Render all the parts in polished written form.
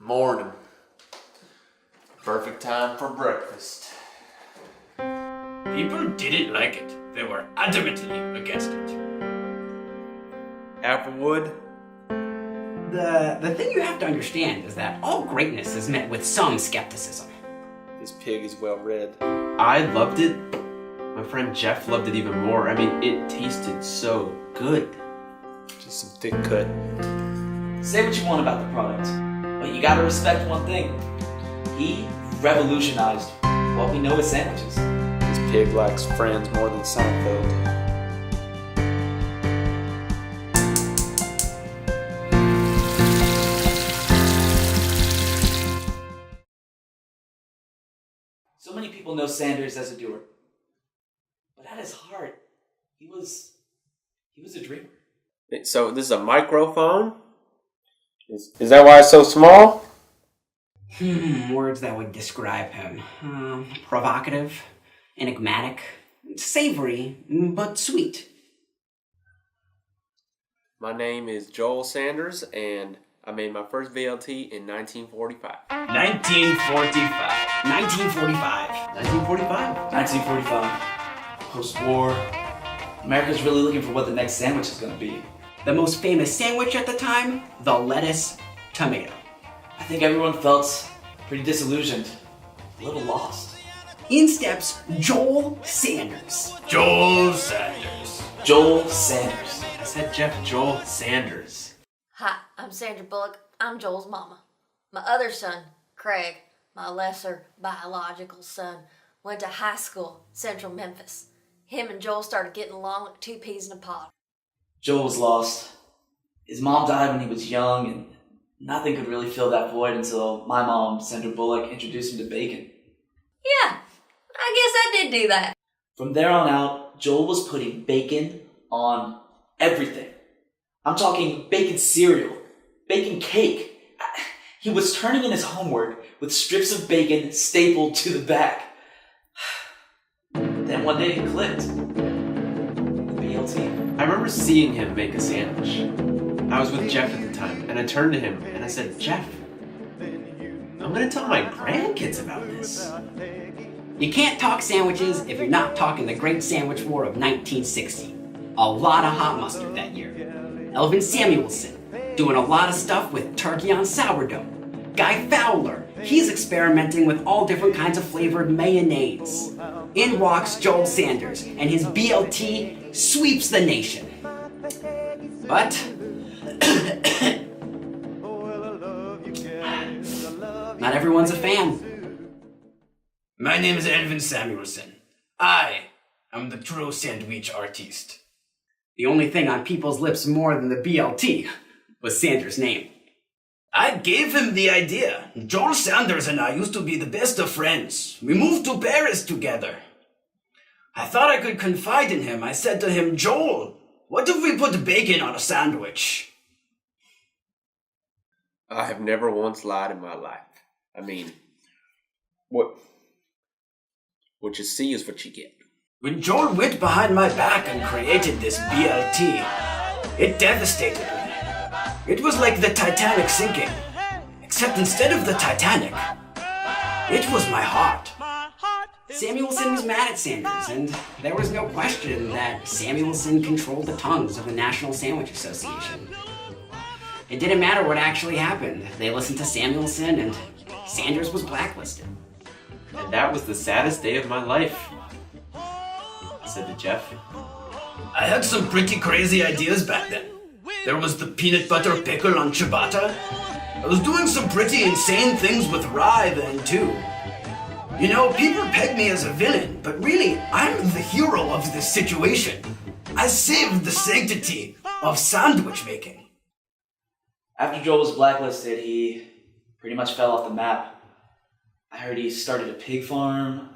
Morning. Perfect time for breakfast. People didn't like it. They were adamantly against it. Applewood? The thing you have to understand is that all greatness is met with some skepticism. This pig is well read. I loved it. My friend Jeff loved it even more. I mean, it tasted so good. Just some thick cut. Say what you want about the product, but you gotta respect one thing. He revolutionized what we know as sandwiches. This pig likes Friends more than Seinfeld. So many people know Sanders as a doer, but at his heart, he was a dreamer. So this is a microphone? Is that why it's so small? Words that would describe him. Provocative, enigmatic, savory, but sweet. My name is Joel Sanders, and I made my first VLT in 1945. 1945. 1945. 1945. 1945. Post-war, America's really looking for what the next sandwich is gonna be. The most famous sandwich at the time, the lettuce tomato. I think everyone felt pretty disillusioned, a little lost. In steps Joel Sanders. Joel Sanders. Joel Sanders. I said Jeff Joel Sanders. Hi, I'm Sandra Bullock. I'm Joel's mama. My other son, Craig, my lesser biological son, went to high school, Central Memphis. Him and Joel started getting along like two peas in a pod. Joel was lost. His mom died when he was young, and nothing could really fill that void until my mom, Sandra Bullock, introduced him to bacon. Yeah, I guess I did do that. From there on out, Joel was putting bacon on everything. I'm talking bacon cereal, bacon cake. He was turning in his homework with strips of bacon stapled to the back. Then one day it clicked. The BLT. I remember seeing him make a sandwich. I was with Jeff at the time, and I turned to him and I said, Jeff, I'm gonna tell my grandkids about this. You can't talk sandwiches if you're not talking the Great Sandwich War of 1960. A lot of hot mustard that year. Elvin Samuelson, doing a lot of stuff with turkey on sourdough. Guy Fowler, he's experimenting with all different kinds of flavored mayonnaise. In walks Joel Sanders, and his BLT sweeps the nation. But not everyone's a fan. My name is Elvin Samuelson. I am the true sandwich artist. The only thing on people's lips more than the BLT was Sanders' name. I gave him the idea. Joel Sanders and I used to be the best of friends. We moved to Paris together. I thought I could confide in him. I said to him, Joel, what if we put bacon on a sandwich? I have never once lied in my life. I mean, what you see is what you get. When Joel went behind my back and created this BLT, it devastated me. It was like the Titanic sinking. Except instead of the Titanic, it was my heart. Samuelson was mad at Sanders, and there was no question that Samuelson controlled the tongues of the National Sandwich Association. It didn't matter what actually happened. They listened to Samuelson, and Sanders was blacklisted. And that was the saddest day of my life, I said to Jeff. I had some pretty crazy ideas back then. There was the peanut butter pickle on ciabatta. I was doing some pretty insane things with rye then too. You know, people peg me as a villain, but really, I'm the hero of this situation. I saved the sanctity of sandwich making. After Joel was blacklisted, he pretty much fell off the map. I heard he started a pig farm.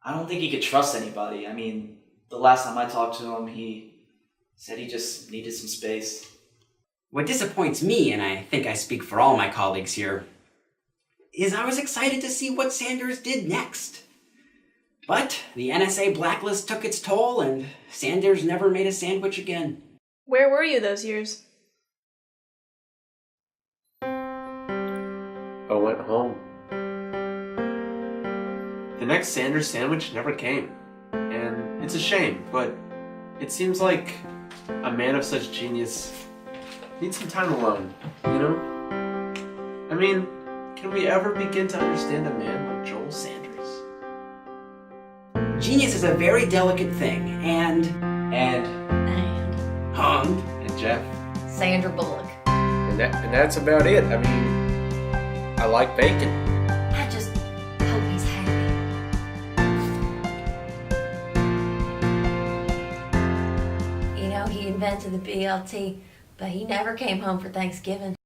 I don't think he could trust anybody. I mean, the last time I talked to him, he said he just needed some space. What disappoints me, and I think I speak for all my colleagues here, is I was excited to see what Sanders did next. But the NSA blacklist took its toll, and Sanders never made a sandwich again. Where were you those years? I went home. The next Sanders sandwich never came. And it's a shame, but it seems like a man of such genius needs some time alone, you know? I mean, can we ever begin to understand a man like Joel Sanders? Genius is a very delicate thing, and And Hung. And Jeff? Sandra Bullock. And that's about it. I mean, I like bacon. I just hope he's happy. You know, he invented the BLT, but he never came home for Thanksgiving.